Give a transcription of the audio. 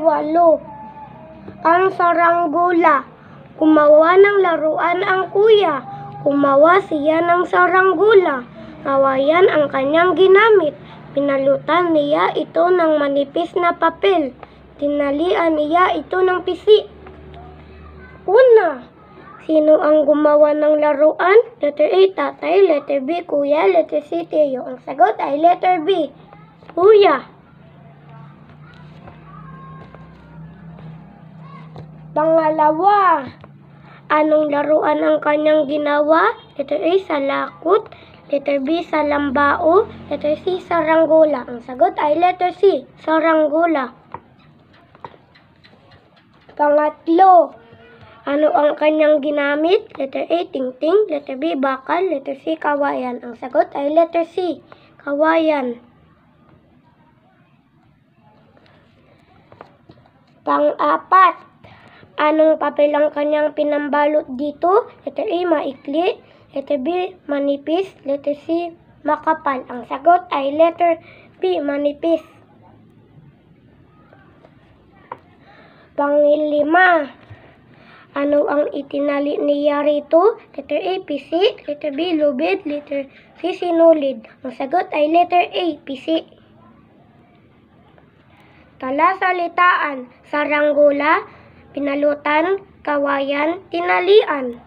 8. Ang saranggula. Gumawa ng laruan ang kuya. Gumawa siya ng saranggula. Kawayan ang kanyang ginamit. Pinalutan niya ito ng manipis na papel. Tinalian niya ito ng pisi. Una, sino ang gumawa ng laruan? Letter A, tatay. Letter B, kuya. Letter C, tiyo. Ang sagot ay letter B, kuya. Pangalawa, anong laruan ang kanyang ginawa? Letter A, salakot. Letter B, salambao. Letter C, saranggola. Ang sagot ay letter C, saranggola. Pangatlo, ano ang kanyang ginamit? Letter A, tingting. Letter B, bakal. Letter C, kawayan. Ang sagot ay letter C, kawayan. Pang-apat, anong papel ang kanyang pinambalot dito? Letter A, maikli. Letter B, manipis. Letter C, makapal. Ang sagot ay letter B, manipis. Panglima, ano ang itinali niya rito? Letter A, pisi. Letter B, lubid. Letter C, sinulid. Ang sagot ay letter A, pisi. Talasalitaan, saranggola, pinalutan, kawayan, tinalian.